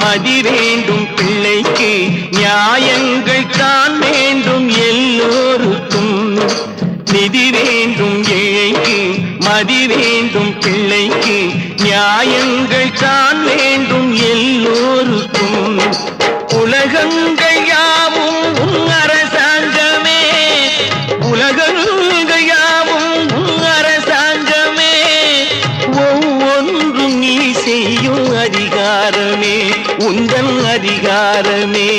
மதி வேண்டும் பிள்ளைக்கு நியாயங்கள் தான் வேண்டும் எல்லோருக்கும் நிதி வேண்டும் ஏழைக்கு மதி வேண்டும் பிள்ளைக்கு நியாயங்கள் தான் வேண்டும் எல்லோருக்கும் உலகங்கள் யாவும் அரசாங்கமே உலகங்கள் யாவும் அரசாங்கமே ஒவ்வொன்றும் நீ செய்யும் அதிகாரமே உந்தன் அதிகாரமே